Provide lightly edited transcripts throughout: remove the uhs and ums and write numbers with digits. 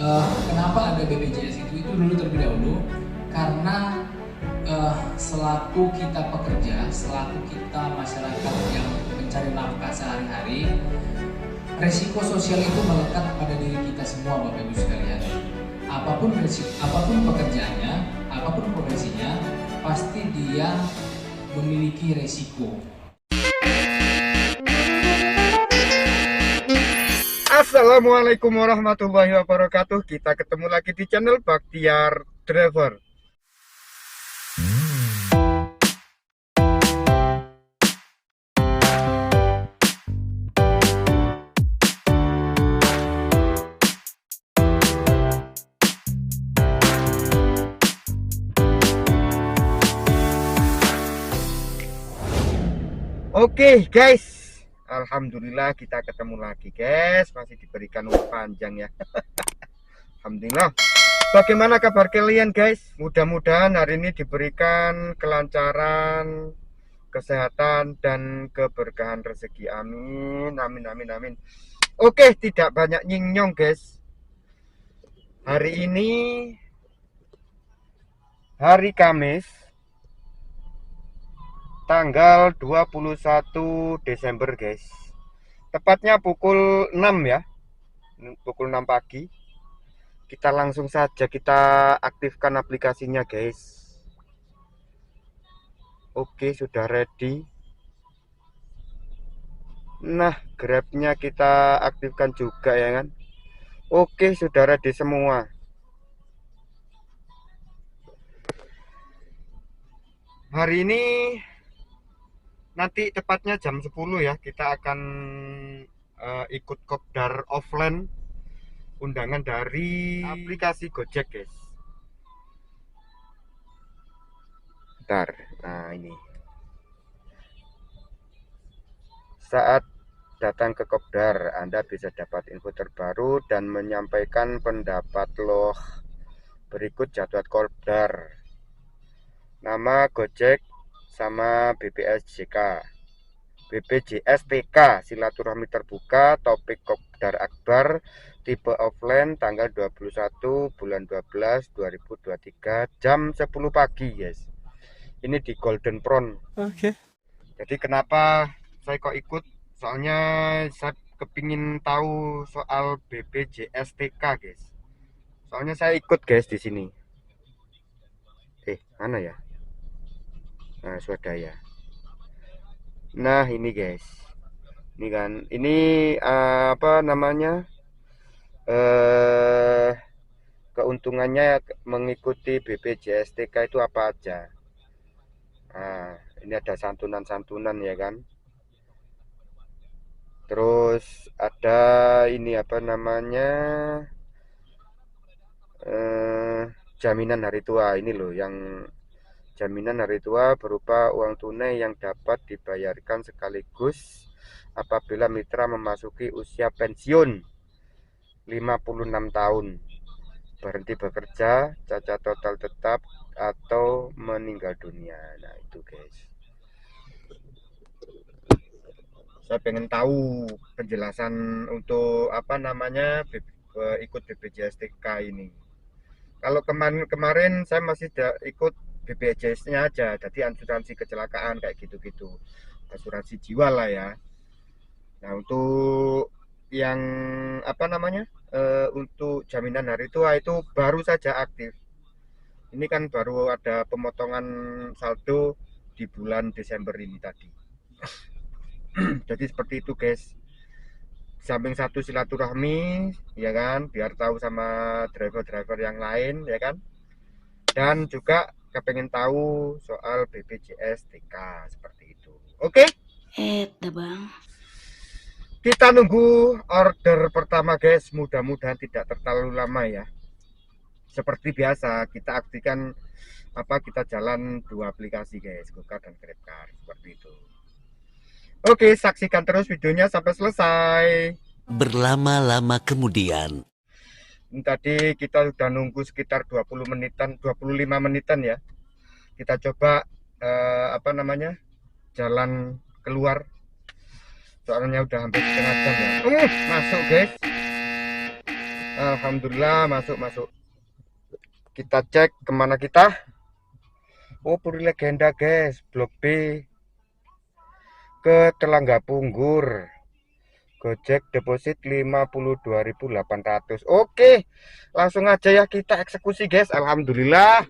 Kenapa ada BPJS itu dulu terlebih dahulu karena selaku kita pekerja, selaku kita masyarakat yang mencari nafkah sehari-hari, resiko sosial itu melekat pada diri kita semua, Bapak Ibu sekalian. Apapun pekerjaannya, apapun profesinya, pasti dia memiliki resiko. Assalamualaikum warahmatullahi wabarakatuh. Kita ketemu lagi di channel Bakhtiar Driver. Oke guys, alhamdulillah kita ketemu lagi guys. Masih diberikan umur panjang ya. Alhamdulillah. Bagaimana kabar kalian guys? Mudah-mudahan hari ini diberikan kelancaran, kesehatan dan keberkahan rezeki. Amin, amin, amin, amin. Oke, tidak banyak nying-nyong guys. Hari ini hari Kamis, tanggal 21 Desember guys. Tepatnya pukul 6 ya. Pukul 6 pagi. Kita langsung saja kita aktifkan aplikasinya guys. Oke, sudah ready. Nah, Grabnya kita aktifkan juga ya kan. Oke, sudah ready semua. Hari ini nanti tepatnya jam 10 ya, kita akan ikut kopdar offline, undangan dari aplikasi Gojek guys. Bentar, nah ini saat datang ke kopdar Anda bisa dapat info terbaru dan menyampaikan pendapat loh. Berikut jadwal kopdar, nama Gojek sama BPJS-TK, silaturahmi terbuka, topik kopdar akbar, tipe offline, tanggal 21 bulan 12 2023 jam 10 pagi guys. Ini di Golden Prawn. Oke. Jadi kenapa saya kok ikut? Soalnya saya kepingin tahu soal BPJS-TK guys. Soalnya saya ikut guys di sini. Mana ya? Nah, swadaya. Nah, ini guys. Ini kan, ini apa namanya? Keuntungannya mengikuti BPJS-TK itu apa aja? Nah, ini ada santunan-santunan ya kan. Terus ada ini apa namanya, jaminan hari tua. Ini loh yang jaminan hari tua berupa uang tunai yang dapat dibayarkan sekaligus apabila mitra memasuki usia pensiun 56 tahun, berhenti bekerja, cacat total tetap, atau meninggal dunia. Nah itu guys, saya pengen tahu penjelasan untuk apa namanya ikut BPJS-TK ini. Kalau kemarin saya masih ikut BPJS-nya aja, jadi asuransi kecelakaan kayak gitu-gitu, asuransi jiwa lah ya. Nah untuk yang apa namanya, untuk jaminan hari tua itu baru saja aktif. Ini kan baru ada pemotongan saldo di bulan Desember ini tadi. Jadi seperti itu guys. Samping satu silaturahmi ya kan, biar tahu sama driver-driver yang lain ya kan. Dan juga kepengen tahu soal BPJS TK seperti itu. Oke? Bang. Kita nunggu order pertama guys. Mudah-mudahan tidak terlalu lama ya. Seperti biasa kita aktifkan kita jalan dua aplikasi guys, GoCar dan GrabCar seperti itu. Oke, saksikan terus videonya sampai selesai. Berlama-lama kemudian. Tadi kita sudah nunggu sekitar 20 menitan, 25 menitan ya. Kita coba jalan keluar. Soalnya udah hampir setengah jam ya. Masuk guys. Alhamdulillah masuk. Kita cek kemana kita. Oh, Puri Legenda guys, Blok B ke Telangga Punggur. Gojek deposit 52.800. Oke, langsung aja ya kita eksekusi guys. Alhamdulillah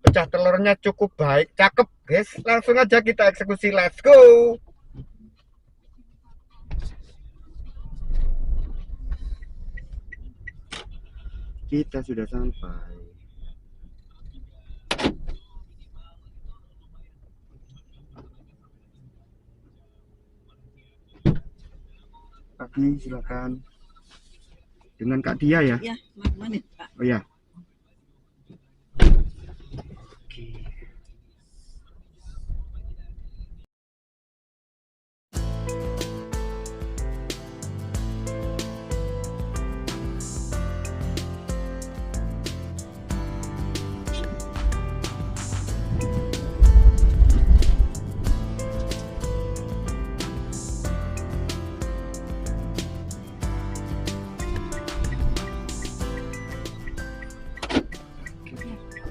pecah telurnya cukup baik, cakep guys. Langsung aja kita eksekusi, let's go. Kita sudah sampai. Pagi, silakan. Dengan Kak Dia ya? Ya, mana Pak? Oh ya.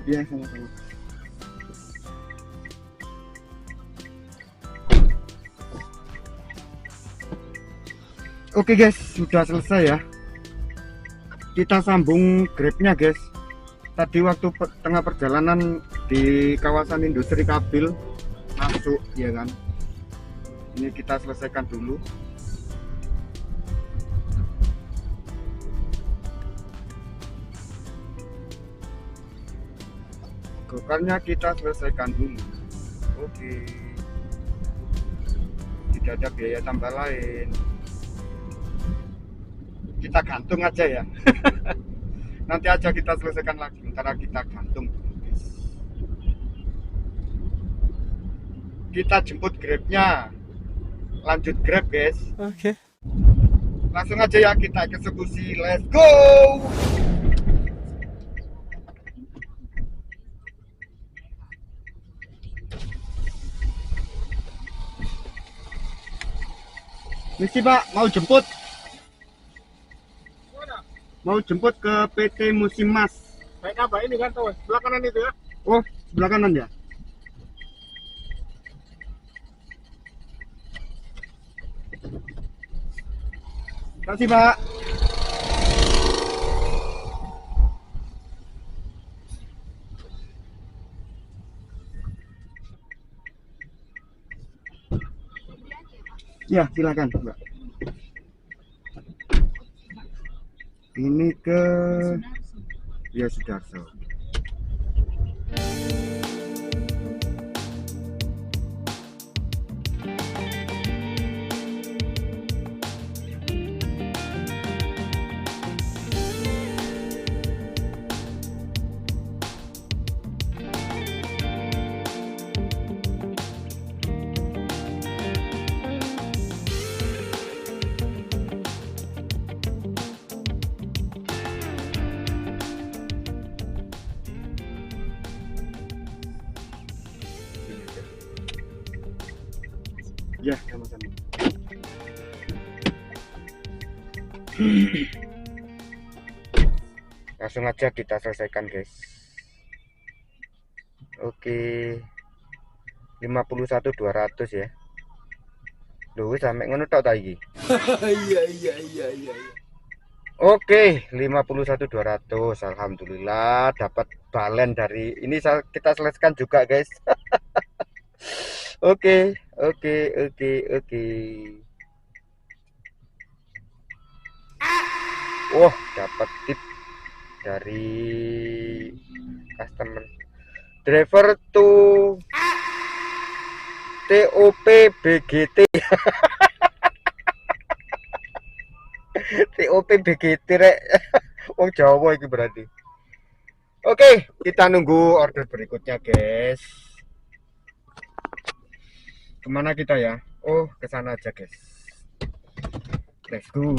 Iya, sama-sama. Oke guys, sudah selesai ya. Kita sambung grabnya guys. Tadi waktu tengah perjalanan di kawasan industri Kabil masuk ya kan. Ini kita selesaikan dulu. Gokarnya kita selesaikan dulu. Oke. Tidak ada biaya tambah lain. Kita gantung aja ya. Nanti aja kita selesaikan lagi. Sementara kita gantung. Kita jemput grabnya. Lanjut grab guys. Oke. Langsung aja ya kita eksekusi. Let's go. Misi Pak, mau jemput? Mau jemput ke PT Musim Mas. Naik apa ini kan tuh, sebelah kanan itu ya? Oh, sebelah kanan ya? Terima kasih Pak. Ya, silakan Mbak. Ini ke ya Sudarso. Ya, sama-sama. Langsung aja kita selesaikan, guys. Oke. 51.200 ya. Loh, sampai ngono tok ta iki? Iya. Oke, 51.200. Alhamdulillah dapat balen dari ini, kita selesaikan juga, guys. Oke. Wah, dapat tip dari customer. Driver to TOP BGT. TOP BGT rek. Wong Jawa iki berarti. Oke, kita nunggu order berikutnya, guys. Kemana kita ya? Oh, ke sana aja, guys. Let's go.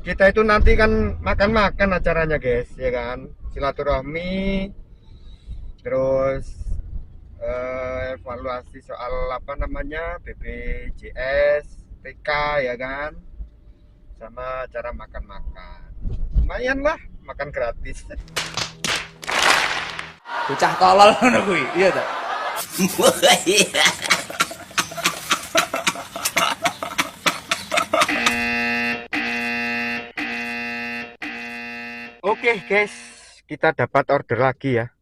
Kita itu nanti kan makan-makan acaranya, guys, ya kan? Silaturahmi, terus evaluasi soal apa namanya BPJS, TK, ya kan? sama cara makan-makan. Lumayan lah, makan gratis. Bocah tolol ngono kuwi. Iya ta? Oke guys, kita dapat order lagi ya.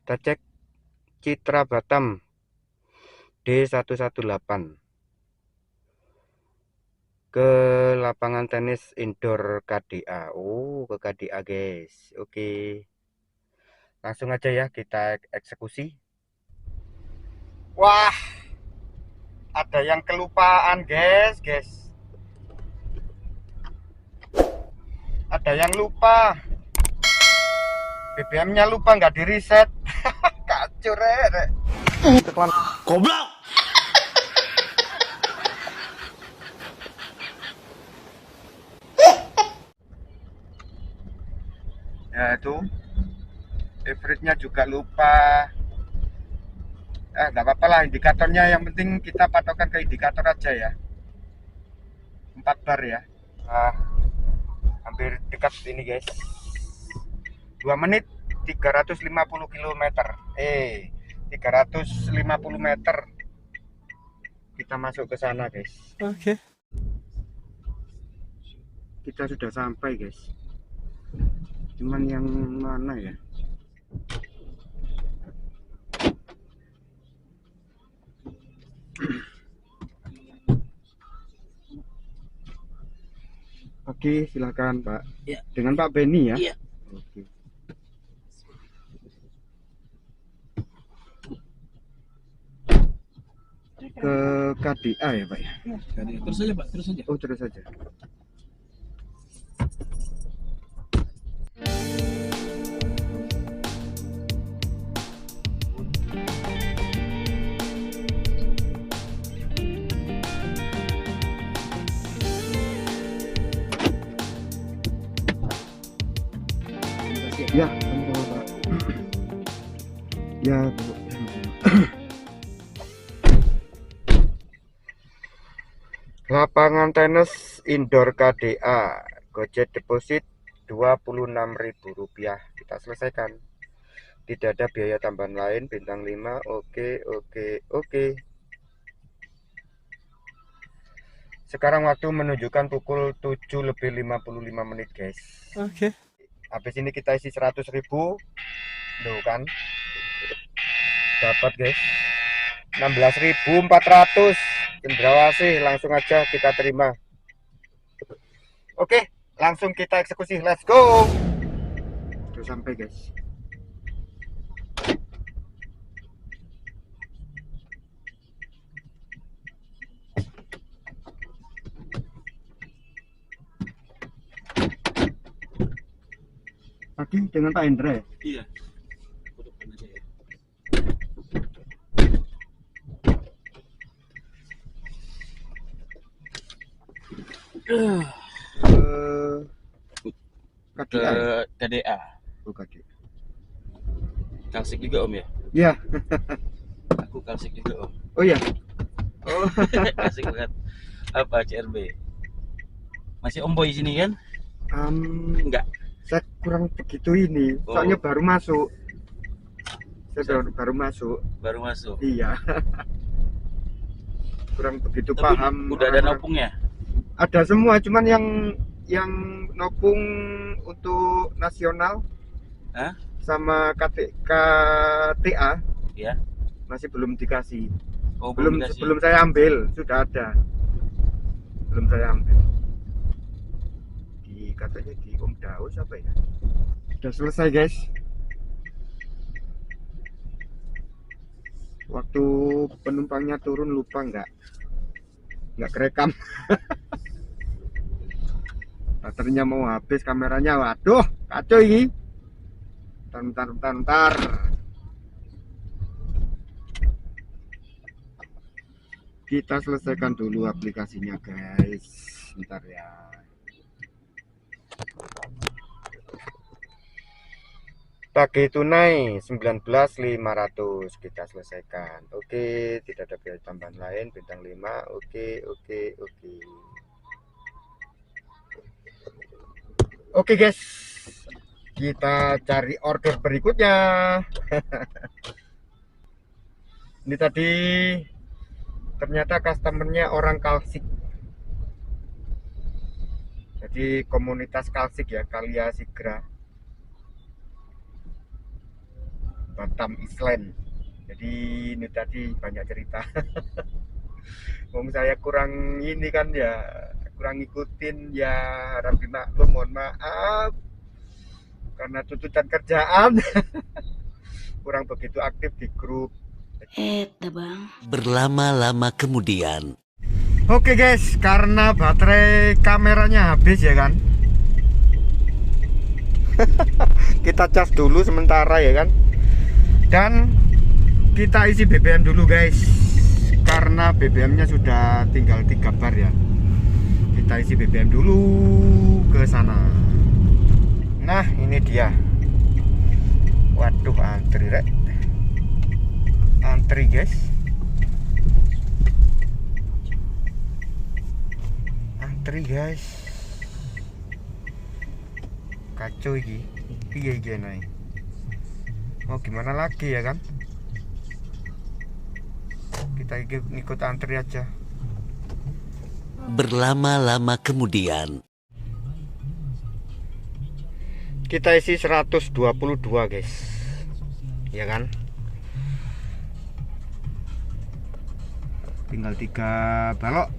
Kita cek Citra Batam D118 ke lapangan tenis indoor KDA. Oh, ke KDA guys. Oke, langsung aja ya kita eksekusi. Wah, ada yang kelupaan guys. Ada yang lupa, BBM-nya lupa, nggak di reset. Kacau rek. Goblok. Ya itu average-nya juga lupa. Nggak apa-apa lah, indikatornya yang penting kita patokan ke indikator aja ya. 4 bar ya. Hampir dekat ini guys. 2 menit 350 km. 350 meter. Kita masuk ke sana guys. Oke. Kita sudah sampai guys. Cuman yang mana ya? Oke, silakan Pak. Ya. Dengan Pak Beni ya? Iya. Oke. Ke KDA ya Pak ya? Terus aja Pak, terus aja. Oh, terus saja. Ya, sama-sama Pak. Ya, Bu. Lapangan tenis indoor KDA, Gojek deposit Rp26.000. Kita selesaikan. Tidak ada biaya tambahan lain, bintang 5. Oke. Sekarang waktu menunjukkan pukul 7:55 guys. Oke. Habis ini kita isi 100.000. Tuh kan. Dapat guys. 16.400. Cendrawasih, langsung aja kita terima. Oke, langsung kita eksekusi. Let's go. Udah sampai guys. Tadi dengan Pak Hendra ya? Iya. Fotokan aja ya. KDA. Ke KDA. Oh, KDA. Kalsik juga Om ya? Iya. Aku kalsik juga Om. Oh iya. Oh. Kalsik banget. Apa CRB? Masih Om Boy sini kan? Enggak. Saya kurang begitu ini. Soalnya baru masuk. Saya baru masuk. Baru masuk. Iya. Kurang begitu Tapi paham. udah ada nopungnya? Ada semua, cuman yang nopung untuk nasional. Hah? Sama KTA Ya. masih belum dikasih. Oh, dikasih. belum saya ambil, sudah ada. Belum saya ambil. Katanya di Om Daus apa ya? Sudah selesai guys. Waktu penumpangnya turun lupa nggak kerekam. Baterainya mau habis, kameranya, waduh kacau ini. Bentar. Kita selesaikan dulu aplikasinya guys. Bentar ya. Tagih tunai 19.500 kita selesaikan. Oke, tidak ada biaya tambahan lain, bintang 5. Oke. Oke guys, kita cari order berikutnya. Ini tadi ternyata customernya orang Kalsik. Jadi komunitas Kalsik ya, Kalia Sigra, Batam Island. Jadi ini tadi banyak cerita. Wong saya kurang ini kan ya, kurang ngikutin ya, harap dimaklum, mohon maaf karena tuntutan kerjaan. Kurang begitu aktif di grup. Bang. Berlama-lama kemudian. Oke guys, karena baterai kameranya habis ya kan. Kita cas dulu sementara ya kan. Dan kita isi BBM dulu guys. Karena BBM-nya sudah tinggal 3 bar ya. Kita isi BBM dulu ke sana. Nah, ini dia. Waduh, antri rek. Antri guys. Antri guys. Kacau iki. Piye iki naik. Mau gimana lagi ya kan? Kita ikut antri aja. Berlama-lama kemudian. Kita isi 122 guys. Ya kan? Tinggal 3 balok.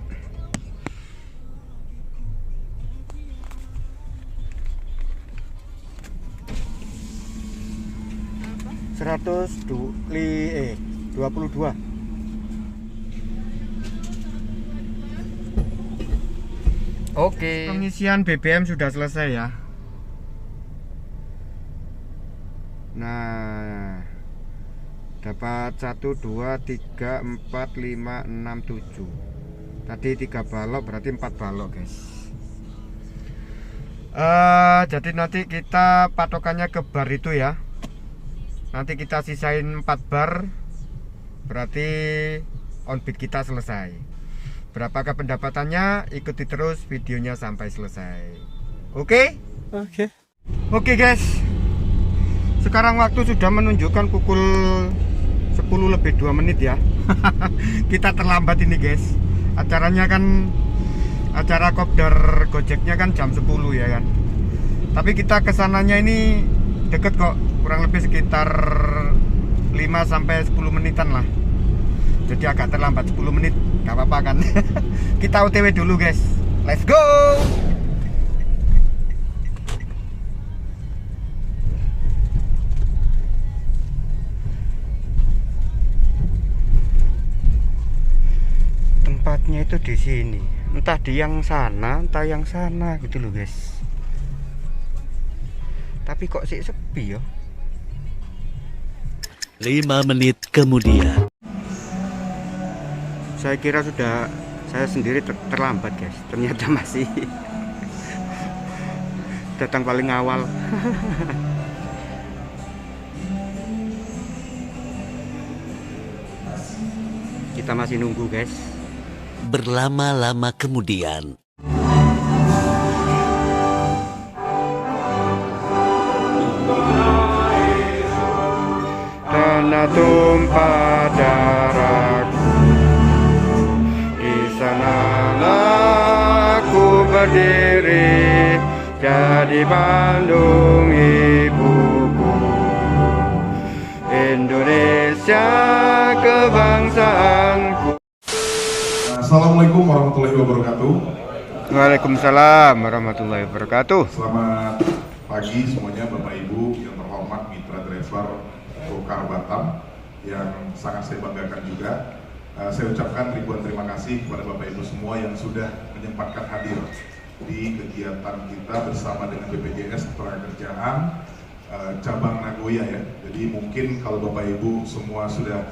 Seratus 22. Oke. Pengisian BBM sudah selesai ya. Nah, dapat 1, 2, 3, 4, 5, 6, 7. Tadi 3 balok berarti 4 balok guys. Jadi nanti kita patokannya ke bar itu ya. Nanti kita sisain 4 bar, berarti on beat kita selesai. Berapakah pendapatannya? Ikuti terus videonya sampai selesai. Oke? Oke guys. Sekarang waktu sudah menunjukkan pukul 10 lebih 2 menit ya. Kita terlambat ini guys. Acaranya kan, acara kopdar Gojeknya kan jam 10 ya kan. Tapi kita kesananya ini deket kok, kurang lebih sekitar 5-10 menitan lah. Jadi agak terlambat 10 menit, gak apa-apa kan. Kita OTW dulu guys. Let's go. Tempatnya itu di sini, entah di yang sana, entah yang sana gitu loh guys. Tapi kok sih sepi ya. 5 menit kemudian. Saya kira sudah, saya sendiri terlambat guys. Ternyata masih datang paling awal. Kita masih nunggu guys. Berlama-lama kemudian. Tanah tumpah darahku, di sanalah aku berdiri, jadi Bandung ibuku. Indonesia kebangsaanku. Assalamualaikum warahmatullahi wabarakatuh. Waalaikumsalam warahmatullahi wabarakatuh. Selamat pagi semuanya Bapak Ibu yang terhormat, mitra driver Gokar Batam yang sangat saya banggakan juga. Saya ucapkan ribuan terima kasih kepada Bapak Ibu semua yang sudah menyempatkan hadir di kegiatan kita bersama dengan BPJS Ketenagakerjaan cabang Nagoya ya. Jadi mungkin kalau Bapak Ibu semua sudah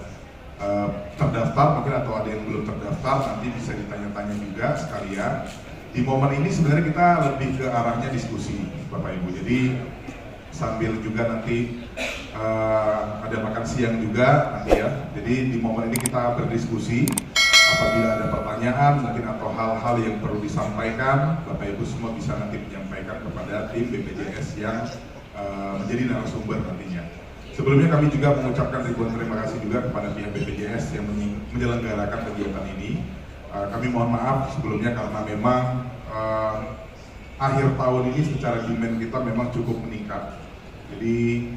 terdaftar, mungkin atau ada yang belum terdaftar, nanti bisa ditanya-tanya juga sekalian. Di momen ini sebenarnya kita lebih ke arahnya diskusi Bapak Ibu. Jadi sambil juga nanti ada makan siang juga nanti ya. Jadi di momen ini kita berdiskusi, apabila ada pertanyaan mungkin atau hal-hal yang perlu disampaikan, Bapak Ibu semua bisa nanti menyampaikan kepada tim BPJS yang menjadi narasumber nantinya. Sebelumnya kami juga mengucapkan ribuan terima kasih juga kepada pihak BPJS yang menyelenggarakan kegiatan ini. Kami mohon maaf sebelumnya karena memang akhir tahun ini secara demand kita memang cukup meningkat. Jadi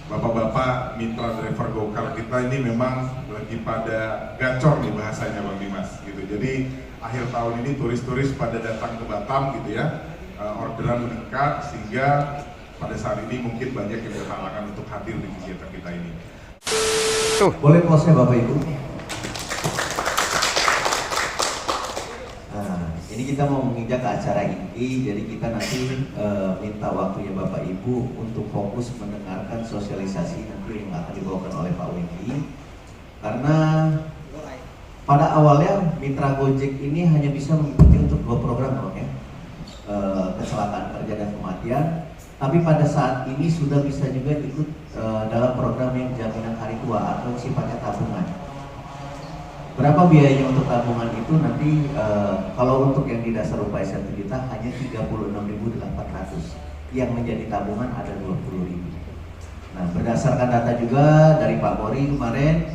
bapak-bapak mitra driver Gokar kita ini memang lagi pada gacor nih bahasanya Bang Dimas gitu. Jadi akhir tahun ini turis-turis pada datang ke Batam gitu ya, orderan meningkat sehingga pada saat ini mungkin banyak yang berhalangan untuk hadir di kegiatan kita ini. Boleh close-nya Bapak Ibu? Nah, ini kita mau menginjak ke acara inti, jadi kita nanti minta waktunya Bapak Ibu untuk fokus mendengarkan sosialisasi nanti yang akan dibawakan oleh Pak Wendy. Karena pada awalnya mitra Gojek ini hanya bisa mengikuti untuk 2 program ya, kecelakaan kerja dan kematian. Tapi pada saat ini sudah bisa juga ikut dalam program yang jaminan hari tua atau sifatnya tabungan. Berapa biayanya untuk tabungan itu nanti kalau untuk yang di dasar upaya 1 juta hanya 36.800, yang menjadi tabungan ada 20.000. Nah, berdasarkan data juga dari Pak Mori kemarin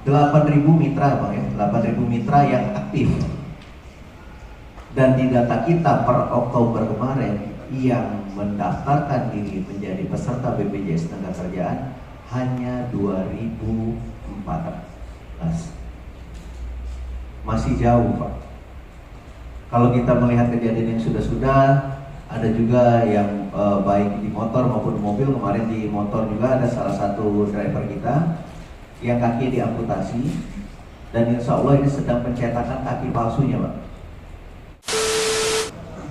8.000 mitra Bang ya, 8.000 mitra yang aktif. Dan di data kita per Oktober kemarin yang mendaftarkan diri menjadi peserta BPJS Tenagakerjaan hanya 2.400. Masih jauh Pak. Kalau kita melihat kejadian yang sudah-sudah, ada juga yang baik di motor maupun mobil. Kemarin di motor juga ada salah satu driver kita yang kaki diamputasi, dan insya Allah ini sedang pencetakan kaki palsunya Pak.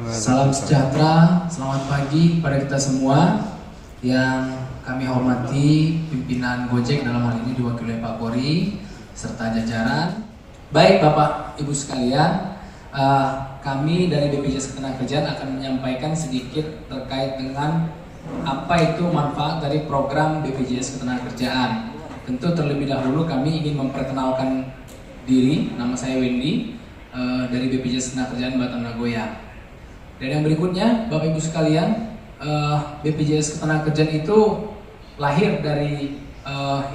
Salam sejahtera, selamat pagi kepada kita semua yang kami hormati pimpinan Gojek, dalam hal ini diwakili oleh Pak Kori serta jajaran. Baik Bapak Ibu sekalian, kami dari BPJS Ketenagakerjaan akan menyampaikan sedikit terkait dengan apa itu manfaat dari program BPJS Ketenagakerjaan. Tentu terlebih dahulu kami ingin memperkenalkan diri, nama saya Wendy dari BPJS Ketenagakerjaan Batam Nagoya. Dan yang berikutnya, Bapak Ibu sekalian, BPJS Ketenagakerjaan itu lahir dari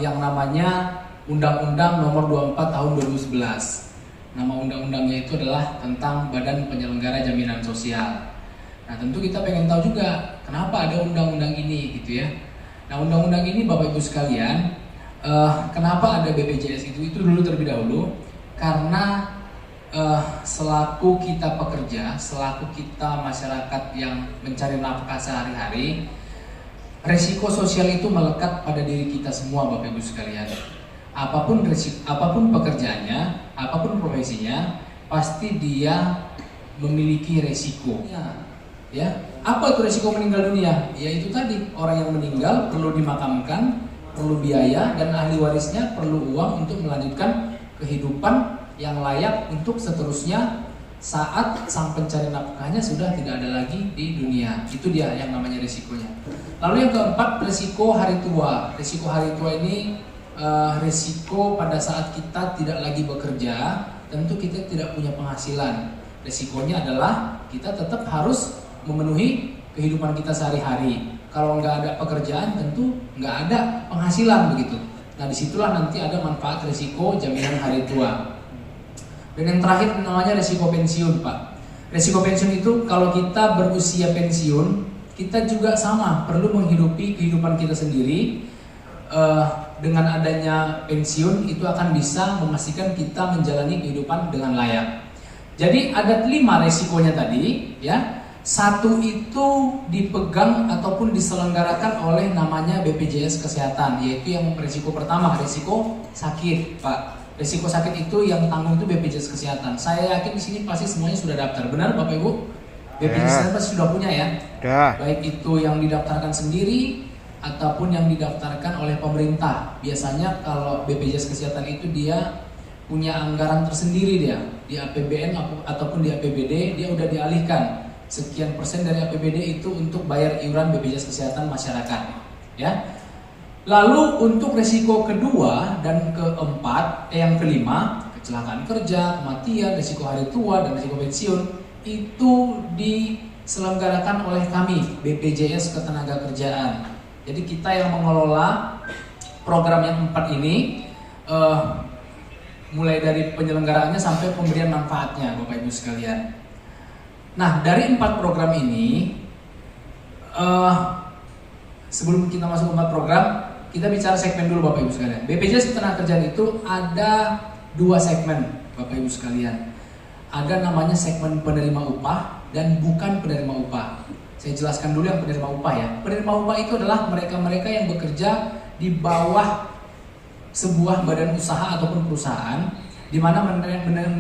yang namanya Undang-Undang Nomor 24 Tahun 2011. Nama undang-undangnya itu adalah tentang Badan Penyelenggara Jaminan Sosial. Nah, tentu kita pengen tahu juga kenapa ada undang-undang ini gitu ya. Nah, undang-undang ini Bapak Ibu sekalian, kenapa ada BPJS itu dulu terlebih dahulu karena selaku kita pekerja, selaku kita masyarakat yang mencari nafkah sehari-hari, resiko sosial itu melekat pada diri kita semua Bapak Ibu sekalian. Apapun pekerjaannya, apapun profesinya, pasti dia memiliki resiko. Ya, apa itu resiko meninggal dunia? Ya itu tadi, orang yang meninggal perlu dimakamkan, perlu biaya, dan ahli warisnya perlu uang untuk melanjutkan kehidupan yang layak untuk seterusnya saat sang pencari nafkahnya sudah tidak ada lagi di dunia. Itu dia yang namanya risikonya. Lalu yang keempat, risiko hari tua. Risiko hari tua ini risiko pada saat kita tidak lagi bekerja, tentu kita tidak punya penghasilan. Risikonya adalah kita tetap harus memenuhi kehidupan kita sehari-hari. Kalau nggak ada pekerjaan, tentu nggak ada penghasilan begitu. Nah, disitulah nanti ada manfaat risiko jaminan hari tua. Dan yang terakhir namanya resiko pensiun Pak. Resiko pensiun itu kalau kita berusia pensiun, kita juga sama perlu menghidupi kehidupan kita sendiri. Dengan adanya pensiun itu akan bisa memastikan kita menjalani kehidupan dengan layak. Jadi ada 5 resikonya tadi ya. 1 itu dipegang ataupun diselenggarakan oleh namanya BPJS Kesehatan, yaitu yang resiko pertama, resiko sakit Pak. Risiko sakit itu yang tanggung itu BPJS Kesehatan. Saya yakin di sini pasti semuanya sudah daftar. Benar Bapak Ibu? BPJS Kesehatan pasti sudah punya ya. Baik itu yang didaftarkan sendiri ataupun yang didaftarkan oleh pemerintah. Biasanya kalau BPJS Kesehatan itu dia punya anggaran tersendiri dia. Di APBN ataupun di APBD dia udah dialihkan. sekian persen dari APBD itu untuk bayar iuran BPJS Kesehatan masyarakat, ya. Lalu untuk resiko kedua dan keempat, yang kelima, kecelakaan kerja, kematian, resiko hari tua dan resiko pensiun itu diselenggarakan oleh kami BPJS Ketenagakerjaan. Jadi kita yang mengelola program yang 4 ini, mulai dari penyelenggaraannya sampai pemberian manfaatnya, Bapak Ibu sekalian. Nah, dari 4 program ini, sebelum kita masuk ke 4 program, kita bicara segmen dulu Bapak Ibu sekalian. BPJS Ketenagakerjaan itu ada 2 segmen Bapak Ibu sekalian. Ada namanya segmen penerima upah dan bukan penerima upah. Saya jelaskan dulu yang penerima upah ya. Penerima upah itu adalah mereka-mereka yang bekerja di bawah sebuah badan usaha ataupun perusahaan di mana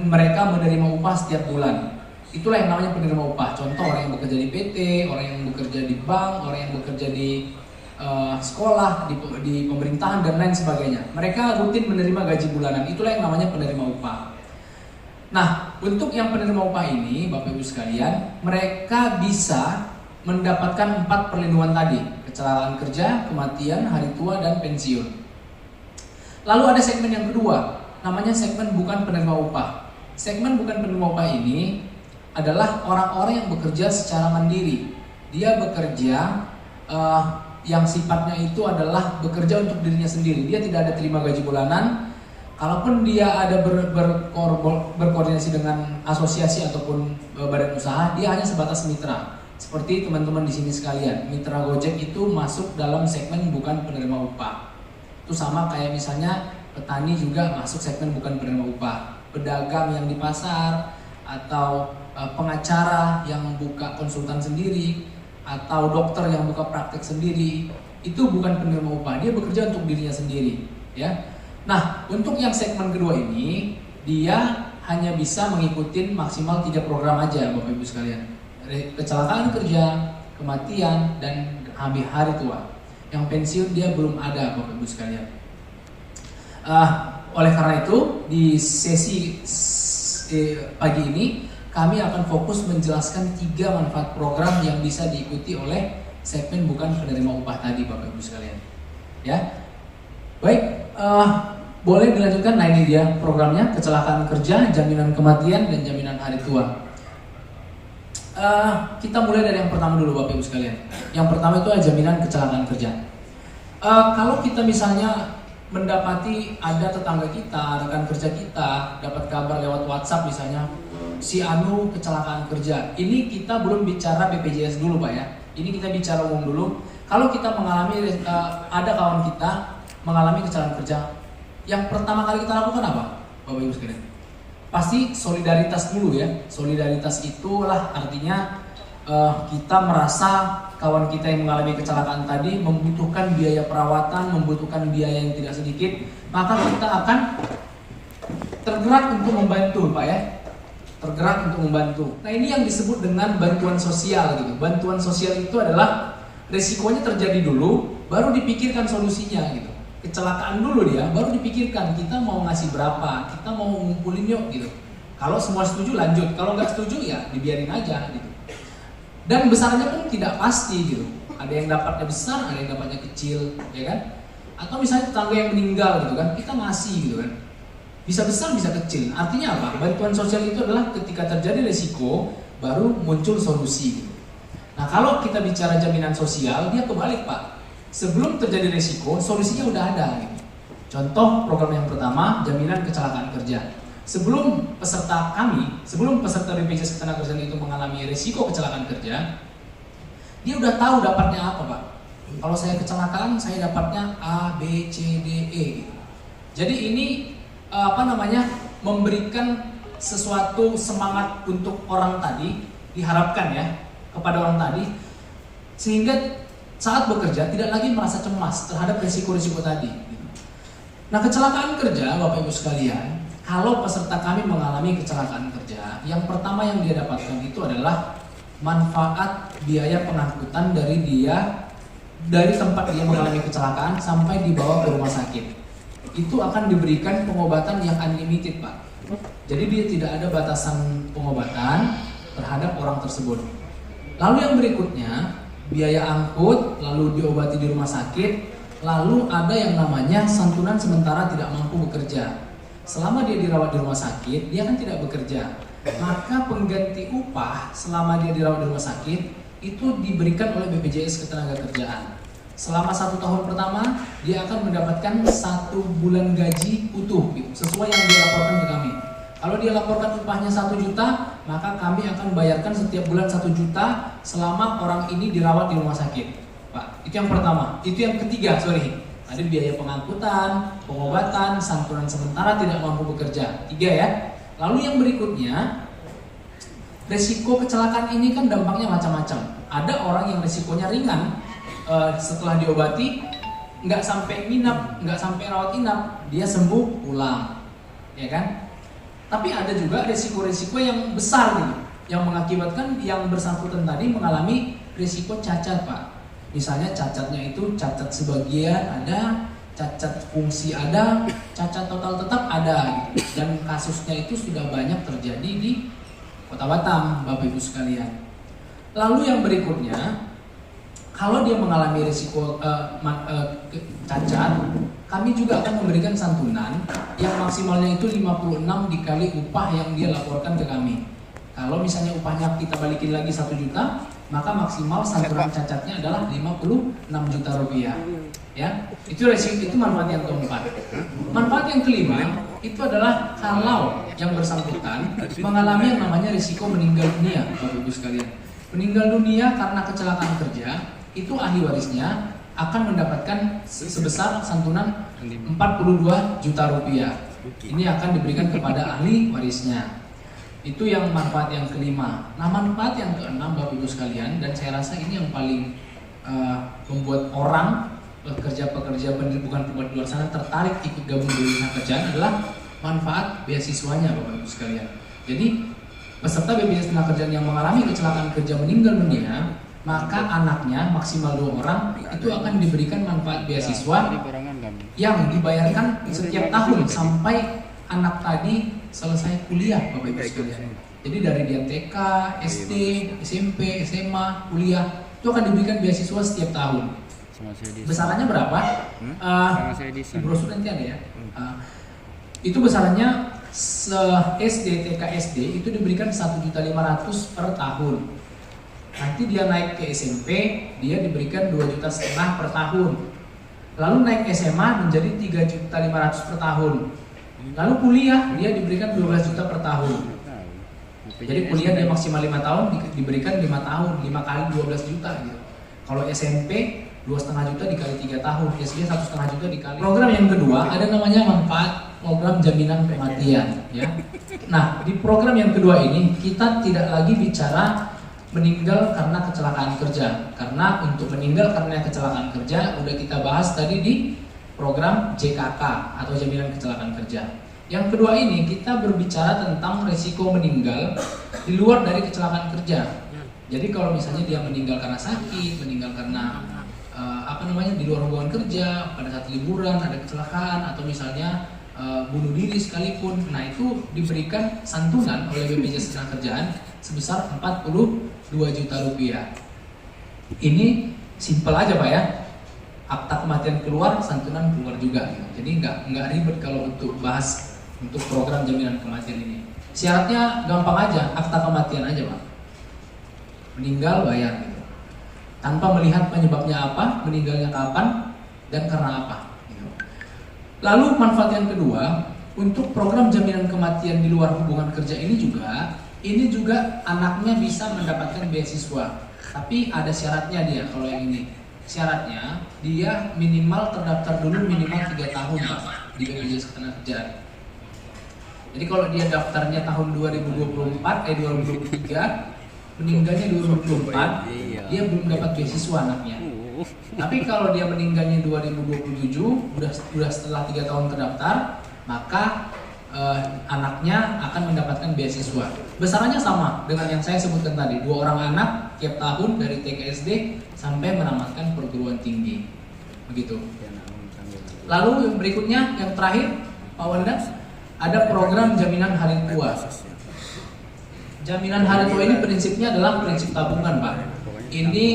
mereka menerima upah setiap bulan. Itulah yang namanya penerima upah. Contoh orang yang bekerja di PT, orang yang bekerja di bank, orang yang bekerja di sekolah, di pemerintahan dan lain sebagainya. Mereka rutin menerima gaji bulanan. Itulah yang namanya penerima upah. Nah, untuk yang penerima upah ini, Bapak Ibu sekalian, mereka bisa mendapatkan 4 perlindungan tadi: kecelakaan kerja, kematian, hari tua, dan pensiun. Lalu ada segmen yang kedua, namanya segmen bukan penerima upah. Segmen bukan penerima upah ini adalah orang-orang yang bekerja secara mandiri. Dia bekerja yang sifatnya itu adalah bekerja untuk dirinya sendiri. Dia tidak ada terima gaji bulanan. Kalaupun dia ada berkoordinasi dengan asosiasi ataupun badan usaha, dia hanya sebatas mitra. Seperti teman-teman di sini sekalian, mitra Gojek itu masuk dalam segmen bukan penerima upah. Itu sama kayak misalnya petani juga masuk segmen bukan penerima upah. Pedagang yang di pasar atau pengacara yang buka konsultan sendiri atau dokter yang buka praktek sendiri, itu bukan penerima upah. Dia bekerja untuk dirinya sendiri, ya. Nah, untuk yang segmen kedua ini, dia hanya bisa mengikuti maksimal 3 program aja, Bapak Ibu sekalian. Kecelakaan kerja, kematian, dan hari tua. Yang pensiun dia belum ada, Bapak Ibu sekalian. Oleh karena itu, di sesi pagi ini, kami akan fokus menjelaskan 3 manfaat program yang bisa diikuti oleh segmen bukan penerima upah tadi, Bapak Ibu sekalian. Ya, baik. Boleh dilanjutkan. Nah, ini dia programnya: kecelakaan kerja, jaminan kematian, dan jaminan hari tua. Kita mulai dari yang pertama dulu, Bapak Ibu sekalian. Yang pertama itu adalah jaminan kecelakaan kerja. Kalau kita misalnya mendapati ada tetangga kita, rekan kerja kita, dapat kabar lewat WhatsApp misalnya, si Anu kecelakaan kerja. Ini kita belum bicara BPJS dulu, Pak ya. Ini kita bicara umum dulu. Kalau kita mengalami, ada kawan kita mengalami kecelakaan kerja, yang pertama kali kita lakukan apa, Bapak Ibu sekalian? Pasti solidaritas dulu ya. Solidaritas itulah artinya kita merasa kawan kita yang mengalami kecelakaan tadi membutuhkan biaya perawatan, membutuhkan biaya yang tidak sedikit, maka kita akan tergerak untuk membantu, Pak ya. Tergerak untuk membantu. Nah, ini yang disebut dengan bantuan sosial gitu. Bantuan sosial itu adalah resikonya terjadi dulu, baru dipikirkan solusinya gitu. Kecelakaan dulu dia, baru dipikirkan kita mau ngasih berapa, kita mau ngumpulin yuk gitu. Kalau semua setuju lanjut, kalau nggak setuju ya dibiarin aja gitu. Dan besarnya pun tidak pasti gitu. Ada yang dapatnya besar, ada yang dapatnya kecil, ya kan? Atau misalnya tetangga yang meninggal gitu kan, kita ngasih gitu kan. Bisa besar, bisa kecil. Artinya apa? Bantuan sosial itu adalah ketika terjadi resiko, baru muncul solusi gitu. Nah, kalau kita bicara jaminan sosial, dia kebalik, Pak. Sebelum terjadi resiko, solusinya udah ada gitu. Contoh program yang pertama, jaminan kecelakaan kerja. Sebelum peserta BPJS Ketenagakerjaan itu mengalami resiko kecelakaan kerja, dia udah tahu dapatnya apa, Pak. Kalau saya kecelakaan, saya dapatnya A, B, C, D, E gitu. Jadi ini memberikan sesuatu semangat untuk orang tadi, diharapkan ya, kepada orang tadi, sehingga saat bekerja tidak lagi merasa cemas terhadap risiko-risiko tadi. Nah, kecelakaan kerja, Bapak Ibu sekalian, kalau peserta kami mengalami kecelakaan kerja, yang pertama yang dia dapatkan itu adalah manfaat biaya pengangkutan dari tempat dia mengalami kecelakaan sampai dibawa ke rumah sakit. Itu akan diberikan pengobatan yang unlimited, Pak. Jadi dia tidak ada batasan pengobatan terhadap orang tersebut. Lalu yang berikutnya, biaya angkut, lalu diobati di rumah sakit, lalu ada yang namanya santunan sementara tidak mampu bekerja. Selama dia dirawat di rumah sakit, dia kan tidak bekerja. Maka pengganti upah selama dia dirawat di rumah sakit itu diberikan oleh BPJS Ketenagakerjaan. Selama 1 tahun pertama, dia akan mendapatkan 1 bulan gaji utuh, gitu, sesuai yang dia laporkan ke kami. Kalau dia laporkan upahnya 1 juta, maka kami akan bayarkan setiap bulan 1 juta selama orang ini dirawat di rumah sakit. Pak, itu yang pertama. Itu yang ketiga, ada biaya pengangkutan, pengobatan, santunan sementara tidak mampu bekerja. 3 ya. Lalu yang berikutnya, resiko kecelakaan ini kan dampaknya macam-macam. Ada orang yang resikonya ringan, setelah diobati nggak sampai nginap, nggak sampai rawat inap, dia sembuh pulang, ya kan? Tapi ada juga resiko-resiko yang besar nih, yang mengakibatkan yang bersangkutan tadi mengalami risiko cacat, Pak. Misalnya cacatnya itu cacat sebagian ada, cacat fungsi ada, cacat total tetap ada, gitu. Dan kasusnya itu sudah banyak terjadi di Kota Batam, Bapak Ibu sekalian. Lalu yang berikutnya, kalau dia mengalami risiko cacat, kami juga akan memberikan santunan yang maksimalnya itu 56 dikali upah yang dia laporkan ke kami. Kalau misalnya upahnya kita balikin lagi 1 juta, maka maksimal santunan cacatnya adalah 56 juta rupiah. Ya, itu manfaat yang keempat. Manfaat yang kelima itu adalah kalau yang bersangkutan mengalami yang namanya risiko meninggal dunia, Bapak Ibu sekalian. Meninggal dunia karena kecelakaan kerja, itu ahli warisnya akan mendapatkan sebesar santunan 42 juta rupiah. Ini akan diberikan kepada ahli warisnya. Itu yang manfaat yang kelima. Nah, manfaat yang keenam, Bapak Ibu sekalian, dan saya rasa ini yang paling membuat orang pekerja-pekerja bukan pembuat di luar sana tertarik ikut gabung di dunia kerjaan adalah manfaat beasiswanya, Bapak Ibu sekalian. Jadi peserta BPJS Ketenagakerjaan yang mengalami kecelakaan kerja meninggal dunia, maka anaknya maksimal 2 orang itu akan diberikan manfaat beasiswa yang dibayarkan setiap tahun sampai anak tadi selesai kuliah, Bapak Ibu sekalian. Jadi dari dia TK, SD, SMP, SMA, kuliah itu akan diberikan beasiswa setiap tahun. Besarannya berapa? Di brosur nanti ada ya. Itu besarannya SD, TK, SD itu diberikan 1.500.000 per tahun. Nanti dia naik ke SMP, dia diberikan 2,5 juta per tahun. Lalu naik SMA menjadi 3.500.000 per tahun. Lalu kuliah dia diberikan 12 juta per tahun. Jadi kuliah dia maksimal 5 tahun diberikan 5 tahun, 5 kali 12 juta gitu. Kalau SMP 2,5 juta dikali 3 tahun, SD 1,5 juta dikali. Program yang kedua ada namanya manfaat program jaminan kematian, ya. Nah, di program yang kedua ini kita tidak lagi bicara meninggal karena kecelakaan kerja, karena untuk meninggal karena kecelakaan kerja udah kita bahas tadi di program JKK atau jaminan kecelakaan kerja. Yang kedua ini kita berbicara tentang resiko meninggal di luar dari kecelakaan kerja. Jadi kalau misalnya dia meninggal karena sakit, meninggal karena di luar hubungan kerja, pada saat liburan ada kecelakaan, atau misalnya bunuh diri sekalipun, nah itu diberikan santunan oleh BPJS Ketenagakerjaan sebesar 42 juta rupiah. Ini simpel aja Pak ya, akta kematian keluar, santunan keluar juga gitu. Jadi nggak ribet kalau untuk bahas untuk program jaminan kematian ini. Syaratnya gampang aja, akta kematian aja Pak, meninggal bayar gitu. Tanpa melihat penyebabnya apa, meninggalnya kapan, dan karena apa gitu. Lalu manfaat yang kedua, untuk program jaminan kematian di luar hubungan kerja ini juga anaknya bisa mendapatkan beasiswa. Tapi ada syaratnya dia kalau yang ini. Syaratnya dia minimal terdaftar dulu minimal 3 tahun Pak di BPJS Ketenagakerjaan. Jadi kalau dia daftarnya tahun 2023, meninggalnya 2024, dia belum dapat beasiswa anaknya. Tapi kalau dia meninggalnya 2027, udah setelah 3 tahun terdaftar, maka anaknya akan mendapatkan beasiswa. Besarannya sama dengan yang saya sebutkan tadi, 2 orang anak tiap tahun dari TK SD sampai menamatkan perguruan tinggi. Begitu. Lalu yang berikutnya, yang terakhir, Pak Wanda, ada program jaminan hari tua. Jaminan hari tua ini prinsipnya adalah prinsip tabungan, Pak. Ini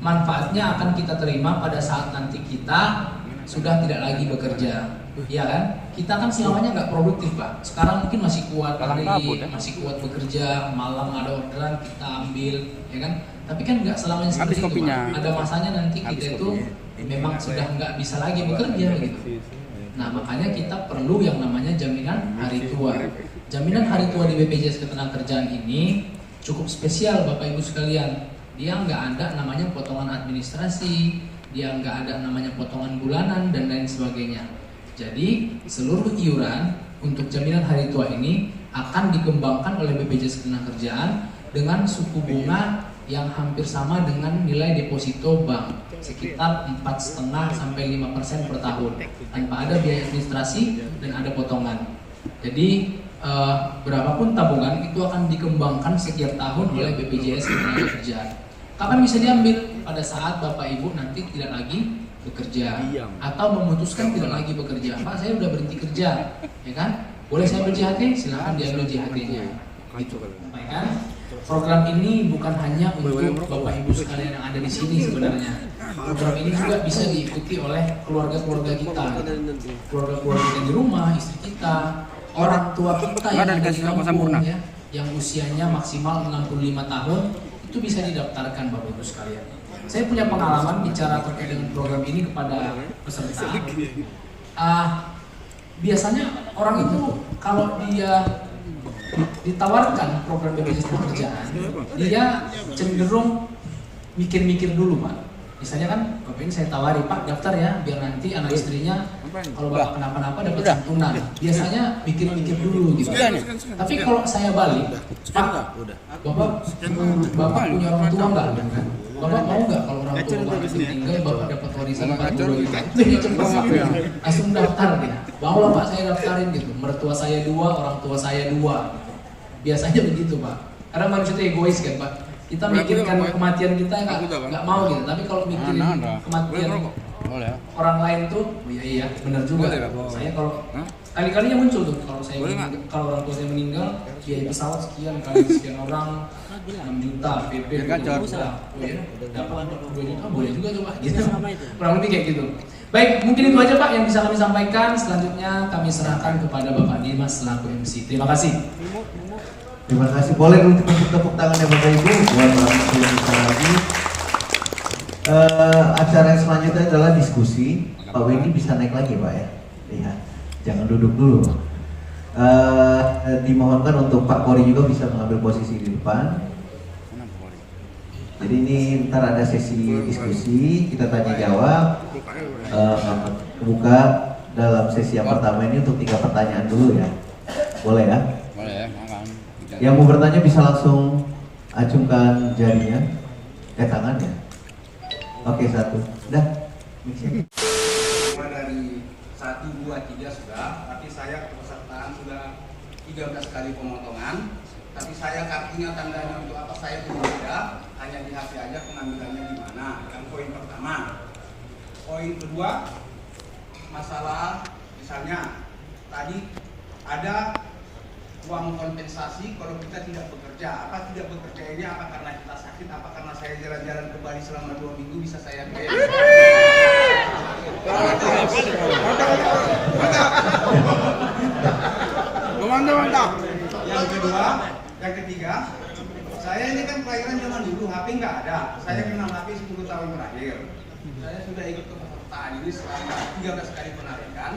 manfaatnya akan kita terima pada saat nanti kita sudah tidak lagi bekerja, ya kan? Kita kan selamanya nggak produktif, Pak. Sekarang mungkin masih kuat masih kuat bekerja, malam ada orderan kita ambil, ya kan? Tapi kan nggak selamanya seperti itu, Pak. Ada masanya nanti kita itu memang sudah nggak bisa lagi bekerja, gitu. Nah, makanya kita perlu yang namanya jaminan hari tua. Jaminan hari tua di BPJS Ketenagakerjaan ini cukup spesial, Bapak Ibu sekalian. Dia nggak ada namanya potongan administrasi, dia nggak ada namanya potongan bulanan dan lain sebagainya. Jadi seluruh iuran untuk jaminan hari tua ini akan dikembangkan oleh BPJS Ketenagakerjaan dengan suku bunga yang hampir sama dengan nilai deposito bank, sekitar 4,5 sampai 5% per tahun, tanpa ada biaya administrasi dan ada potongan. Jadi berapapun tabungan itu akan dikembangkan setiap tahun oleh BPJS Ketenagakerjaan. Kapan bisa diambil? Pada saat Bapak Ibu nanti tidak lagi bekerja atau memutuskan tidak lagi bekerja. Pak, saya udah berhenti kerja, ya kan? Boleh saya ambil JHT? Silahkan diambil JHT-nya. Gitu, ya kan? Program ini bukan hanya untuk Bapak Ibu sekalian yang ada di sini sebenarnya. Program ini juga bisa diikuti oleh keluarga-keluarga kita, keluarga-keluarga kita di rumah, istri kita, orang tua kita yang ada di kampung, ya, yang usianya maksimal 65 tahun. Itu bisa didaftarkan, Bapak Ibu sekalian. Saya punya pengalaman bicara terkait dengan program ini kepada peserta. Biasanya orang itu kalau dia ditawarkan program BPJS Ketenagakerjaan, dia cenderung mikir-mikir dulu, Pak. Misalnya kan, Bapak ini saya tawari, Pak daftar ya, biar nanti anak istrinya kalau Bapak kenapa-napa dapat santunan. Biasanya mikir-mikir dulu gitu. Tapi kalau saya balik, Pak, Bapak punya orang tua nggak? Bapak mau nggak kalau orang tua Bapak meninggal, Bapak dapat warisan 40 juta? Itu dia cepat langsung daftar gitu. Bawalah Pak, saya daftarin gitu. Mertua saya 2, orang tua saya 2. Biasanya begitu, Pak. Karena manusia itu egois kan, Pak. Kita mikirkan kematian kita nggak mau gitu, tapi kalau mikirin kematian orang lain tuh, oh iya benar juga. Saya kalau kali-kalinya muncul tuh kalau orang tua saya meninggal, biaya pesawat sekian kali sekian orang 6 juta, PP 2 juta, oh ya dapat 2 juta boleh juga tuh Pak, gitu. Kurang lebih kayak gitu. Baik, mungkin itu aja Pak yang bisa kami sampaikan. Selanjutnya kami serahkan kepada Bapak Dimas selaku MC. Terima kasih. Terima kasih. Boleh untuk tepuk tangannya Bapak Ibu buat langsung lagi. Acara yang selanjutnya adalah diskusi. Pak Wendy bisa naik lagi Pak ya. Lihat, jangan duduk dulu. Dimohonkan untuk Pak Kori juga bisa mengambil posisi di depan. Jadi ini ntar ada sesi diskusi, kita tanya jawab. Buka dalam sesi yang pertama ini untuk 3 pertanyaan dulu ya. Boleh ya? Yang mau bertanya bisa langsung acungkan jarinya, tangannya. Oke, 1. Udah. Dari 1, 2, 3 sudah, tapi saya kepesertaan sudah 13 kali pemotongan. Tapi saya kartunya tandanya untuk apa saya belum ada, hanya di HP aja pengambilannya di mana. Yang poin pertama. Poin kedua, masalah misalnya tadi ada uang kompensasi kalau kita tidak bekerja. Apa tidak bekerja ini? Apa karena kita sakit? Apa karena saya jalan-jalan ke Bali selama 2 minggu bisa saya bayar? Mantap. Yang ketiga, saya ini kan kelahiran zaman dulu, HP nggak ada. Saya kenal HP 10 tahun terakhir. Saya sudah ikut kepesertaan ini selama 13 kali penarikan,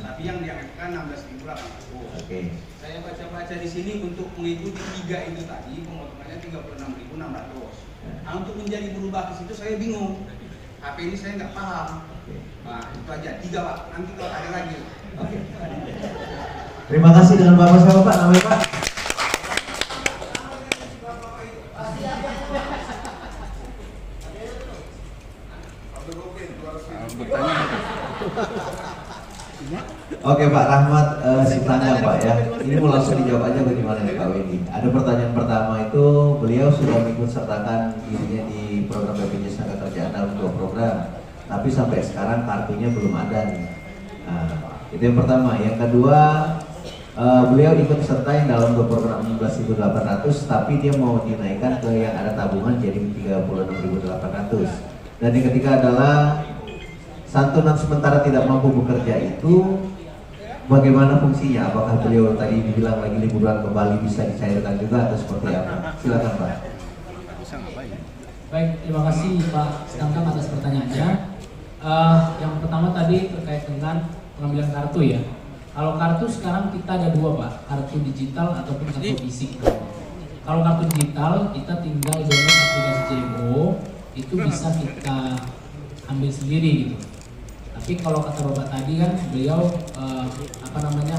tapi yang dianggarkan 16.800. Saya baca-baca di sini untuk mengikuti 3 itu tadi pemotongannya 36.600. Nah, untuk menjadi berubah ke situ saya bingung. HP ini saya nggak paham. Nah, itu aja 3 Pak. Nanti kalau ada lagi. Terima kasih. Dengan Bapak siapa Pak? Namanya Pak? Oke Pak Rahmat Sitanggang Pak ya. Ini mau langsung dijawab aja bagaimana nih Pak Wendy. Ada pertanyaan pertama itu, beliau sudah ikut sertakan dirinya di program BPJS Ketenagakerjaan dalam 2 program, tapi sampai sekarang kartunya belum ada nih. Nah, itu yang pertama. Yang kedua, beliau ikut serta yang dalam program 16.800, tapi dia mau dinaikkan ke yang ada tabungan jadi 36.800. Dan yang ketiga adalah santunan sementara tidak mampu bekerja itu bagaimana fungsinya? Apakah beliau tadi dibilang lagi liburan ke Bali bisa dicairkan juga atau seperti apa? Silakan Pak. Baik, terima kasih Pak Stangkam atas pertanyaannya. Yang pertama tadi terkait dengan pengambilan kartu ya. Kalau kartu sekarang kita ada dua Pak, kartu digital ataupun kartu fisik. Kalau kartu digital kita tinggal download aplikasi JMO, itu bisa kita ambil sendiri gitu. Tapi kalau kata Bapak tadi kan beliau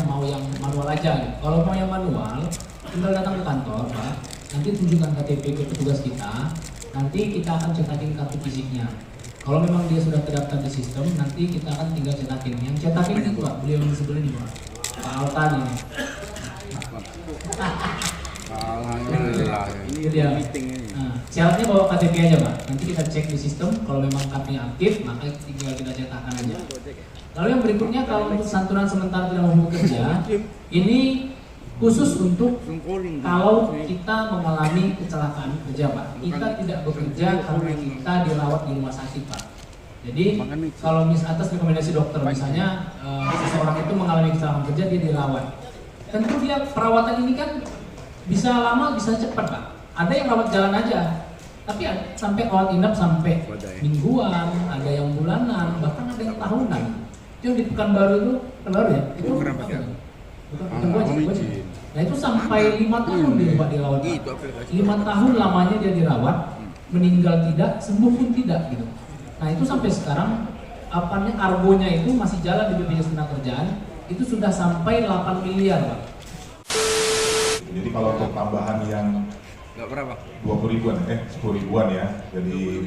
mau yang manual aja gitu. Kalau mau yang manual tinggal datang ke kantor Pak, nanti tunjukkan KTP ke petugas kita, nanti kita akan cetakin kartu fisiknya. Kalau memang dia sudah terdaftar di sistem, nanti kita akan tinggal cetakin. Yang cetakin itu Pak, beliau yang sebelah ini Pak, Pak Altan ini. Alhamdulillah. Ini dia. Nah, syaratnya bawa KTP aja Pak. Nanti kita cek di sistem, kalau memang kartunya aktif, maka tinggal kita cetakkan aja. Lalu yang berikutnya, kalau untuk santunan sementara tidak mampu bekerja, ini khusus untuk kalau kita mengalami kecelakaan kerja Pak. Kita tidak bekerja karena kita dirawat di rumah sakit Pak. Jadi kalau atas rekomendasi dokter misalnya seseorang itu mengalami kecelakaan kerja, dia dirawat. Tentu dia perawatan ini kan bisa lama bisa cepat Pak. Ada yang rawat jalan aja, tapi sampai rawat inap sampai mingguan, ada yang bulanan, bahkan ada yang tahunan. Yang di Pekanbaru itu, Pekanbaru ya? Itu bukan. Nah itu sampai 5 tahun dia Pak dirawat. 5 tahun lamanya dia dirawat, meninggal tidak, sembuh pun tidak gitu. Nah itu sampai sekarang argonya itu masih jalan di BPJS Tenagakerjaan, itu sudah sampai 8 miliar Pak. Jadi kalau untuk tambahan yang 20 ribuan, 10 ribuan ya. Jadi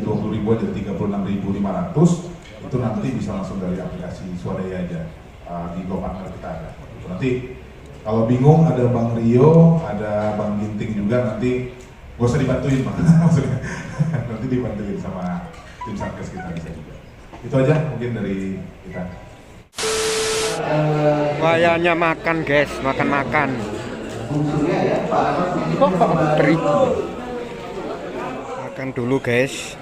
20 ribuan jadi 36.500 itu nanti bisa langsung dari aplikasi Swadaya aja di GoPartner kita ada. Nanti kalau bingung ada Bang Rio, ada Bang Ginting juga, nanti gak usah dibantuin Bang. Maksudnya nanti dibantuin sama tim Satgas kita bisa juga. Itu aja mungkin dari kita. Wayanya makan guys, makan. Beri. Makan dulu guys.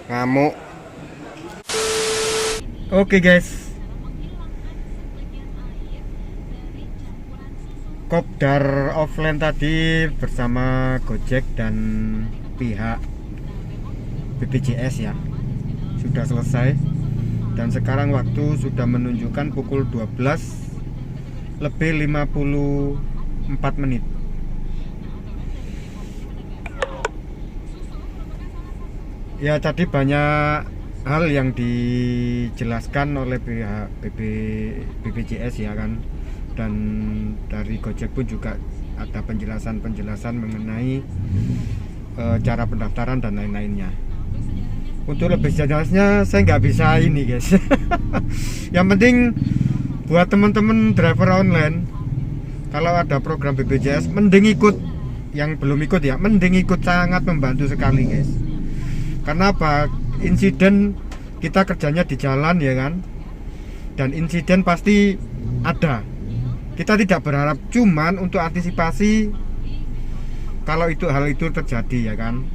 Ngamuk. Oke guys. Kopdar offline tadi bersama Gojek dan pihak BPJS ya sudah selesai, dan sekarang waktu sudah menunjukkan pukul 12:54 menit. Ya tadi banyak hal yang dijelaskan oleh pihak BPJS ya kan, dan dari Gojek pun juga ada penjelasan mengenai cara pendaftaran dan lain-lainnya. Untuk lebih jelasnya saya nggak bisa ini guys. Yang penting buat teman-teman driver online, kalau ada program BPJS mending ikut. Yang belum ikut ya mending ikut, sangat membantu sekali guys. Karena apa? Insiden kita kerjanya di jalan ya kan, dan insiden pasti ada. Kita tidak berharap, cuman untuk antisipasi kalau hal itu terjadi ya kan.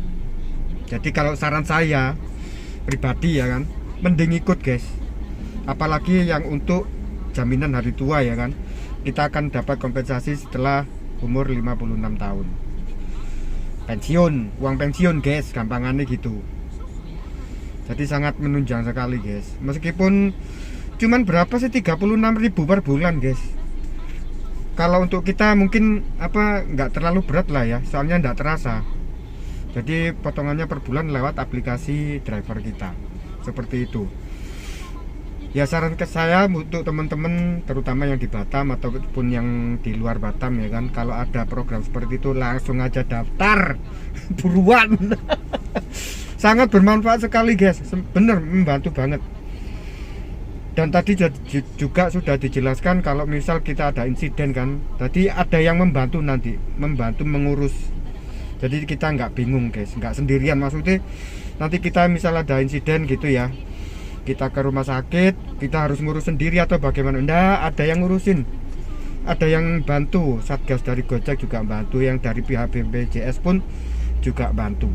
Jadi kalau saran saya pribadi ya kan, mending ikut guys. Apalagi yang untuk jaminan hari tua ya kan, kita akan dapat kompensasi setelah umur 56 tahun. Pensiun, uang pensiun guys, gampangannya gitu. Jadi sangat menunjang sekali guys. Meskipun cuman berapa sih, 36.000 per bulan guys. Kalau untuk kita mungkin nggak terlalu berat lah ya, soalnya nggak terasa. Jadi potongannya per bulan lewat aplikasi driver kita, seperti itu. Ya saran ke saya untuk teman-teman terutama yang di Batam ataupun yang di luar Batam ya kan, kalau ada program seperti itu langsung aja daftar buruan. Sangat bermanfaat sekali guys, bener membantu banget. Dan tadi juga sudah dijelaskan kalau misal kita ada insiden kan, tadi ada yang membantu mengurus. Jadi kita nggak bingung guys, nggak sendirian. Maksudnya nanti kita misal ada insiden gitu ya, kita ke rumah sakit, kita harus ngurus sendiri atau bagaimana? Enggak, ada yang ngurusin. ada yang bantu, Satgas dari Gojek juga bantu, yang dari pihak BPJS pun juga bantu.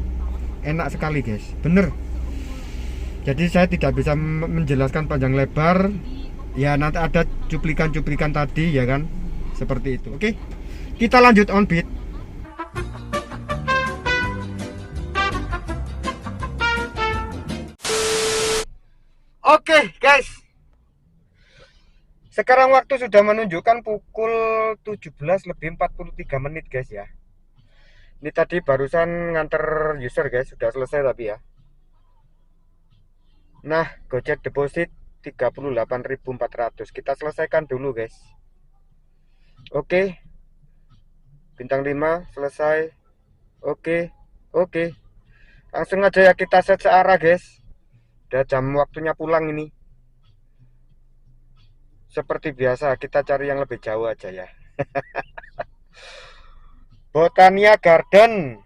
Enak sekali guys, bener. Jadi saya tidak bisa menjelaskan panjang lebar. Ya nanti ada cuplikan-cuplikan tadi ya kan, seperti itu. Oke, kita lanjut on beat. Oke guys, sekarang waktu sudah menunjukkan pukul 17:43 guys ya. Ini tadi barusan nganter user guys, sudah selesai tapi ya. Nah, Gojek deposit 38.400. Kita selesaikan dulu guys. Oke. Bintang 5 selesai. Oke. Langsung aja ya kita set searah guys. Udah jam waktunya pulang ini. Seperti biasa kita cari yang lebih jauh aja ya. Botania Garden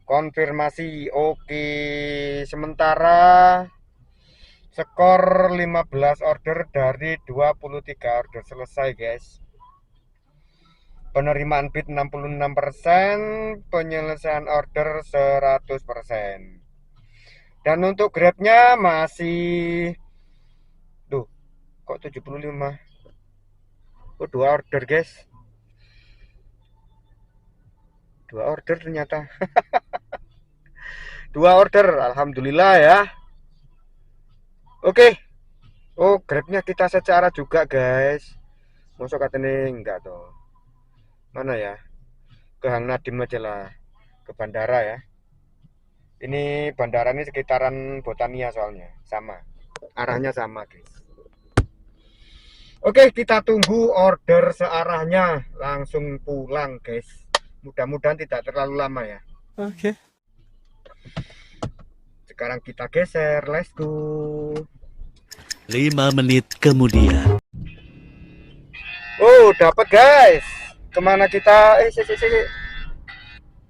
konfirmasi oke. Sementara skor 15 order dari 23 order selesai guys. Penerimaan bid 66%, penyelesaian order 100%. Dan untuk grabnya masih tuh kok 75. Oh 2 order guys. 2 order ternyata. 2 order, alhamdulillah ya. Oke. Oh, grabnya kita secara juga guys. Masuk katanya enggak tuh. Mana ya? Ke Hang Nadim aja lah. Ke bandara ya. Ini bandara ini sekitaran Botania soalnya. Sama. Arahnya sama guys. Oke, kita tunggu order searahnya. Langsung pulang guys. Mudah-mudahan tidak terlalu lama ya. Oke. Sekarang kita geser, let's go. 5 menit kemudian. Oh, dapat guys. Kemana kita?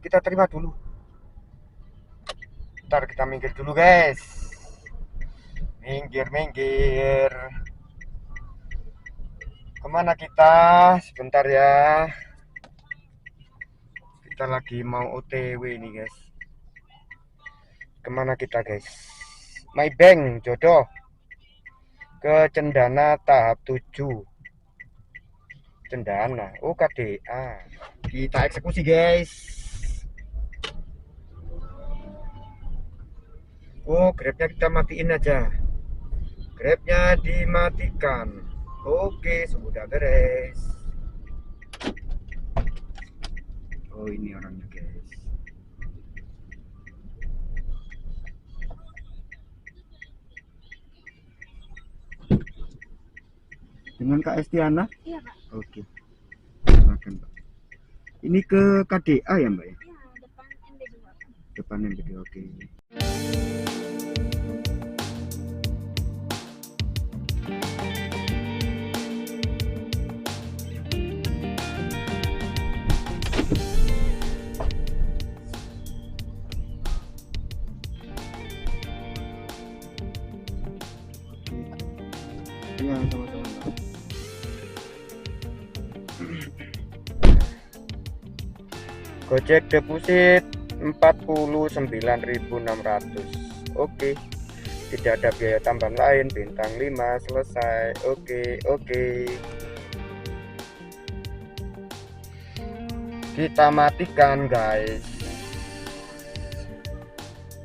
Kita terima dulu. Ntar kita minggir dulu guys. Minggir. Kemana kita? Sebentar ya. Kita lagi mau OTW nih guys. Kemana kita guys? Maybank jodoh ke Cendana tahap 7. Cendana, oh KDA. Kita eksekusi guys. Oh, grabnya kita matiin aja. Grabnya dimatikan. Oke, sudah beres. Oh, ini orangnya guys. Dengan Kak Estiana? Iya, Pak. Oke. Silakan, Pak. Ini ke KDA ya, Mbak ya? Iya, depan MB2. Depan MB2, oke. Iya, sama-sama, Mbak. Gojek deposit 49.600. Oke. Tidak ada biaya tambahan lain. Bintang 5 selesai. Oke. Kita matikan guys.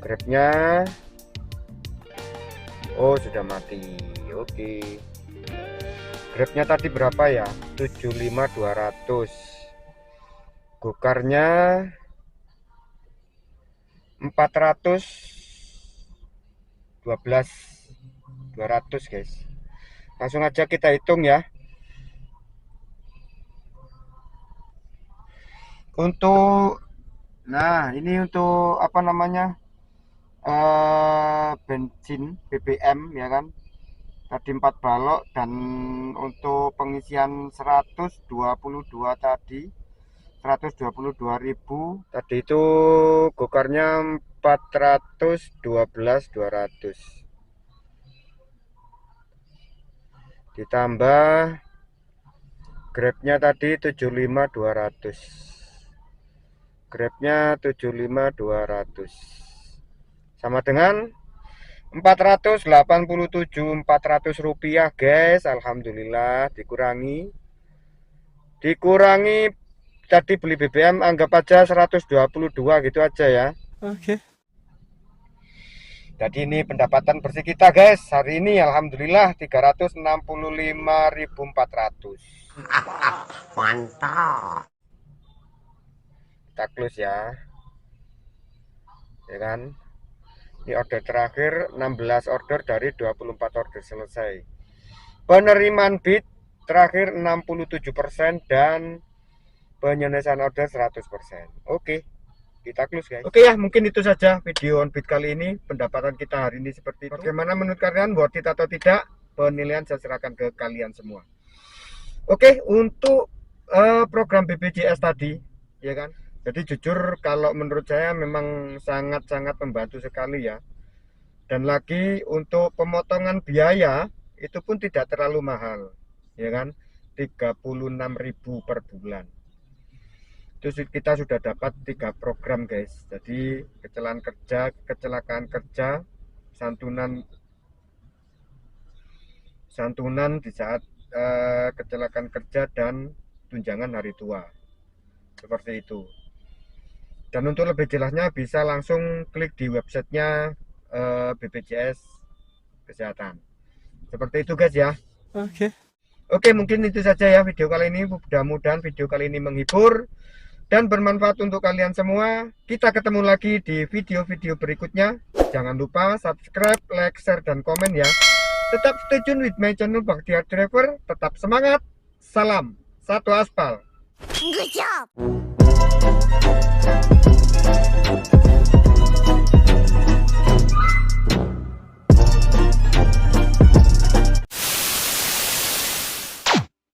Grabnya. Oh, sudah mati. Oke. Grabnya tadi berapa ya? 75.200. Gokarnya 412.200 guys. Langsung aja kita hitung ya. Untuk ini untuk apa namanya? Bensin BBM ya kan. Tadi 4 balok, dan untuk pengisian 122 tadi 122.000 tadi itu gokarnya 412.200 ditambah Grabnya tadi 75.200. Grabnya 75.200 sama dengan 487.400 rupiah guys. Alhamdulillah dikurangi tadi beli BBM anggap aja 122 gitu aja ya. Oke. Jadi ini pendapatan bersih kita guys hari ini, alhamdulillah 365.400. Mantap. Kita close ya kan. Ini order terakhir 16 order dari 24 order selesai. Penerimaan bid terakhir 67% dan penyelesaian order 100%. Oke, kita close guys. Oke ya, mungkin itu saja video on bid kali ini. Pendapatan kita hari ini seperti itu. Bagaimana menurut kalian, worth it atau tidak? Penilaian saya serahkan ke kalian semua. Oke, untuk program BPJS tadi ya kan. Jadi jujur kalau menurut saya memang sangat-sangat membantu sekali ya. Dan lagi untuk pemotongan biaya itu pun tidak terlalu mahal ya kan, 36.000 per bulan. Itu kita sudah dapat 3 program guys. Jadi kecelakaan kerja, santunan di saat kecelakaan kerja dan tunjangan hari tua. Seperti itu. Dan untuk lebih jelasnya bisa langsung klik di websitenya BPJS Kesehatan. Seperti itu guys ya. Oke, mungkin itu saja ya video kali ini. Mudah-mudahan video kali ini menghibur dan bermanfaat untuk kalian semua. Kita ketemu lagi di video-video berikutnya. Jangan lupa subscribe, like, share, dan komen ya. Tetap stay tune with my channel Bakhtiar Driver. Tetap semangat. Salam satu aspal. Good job.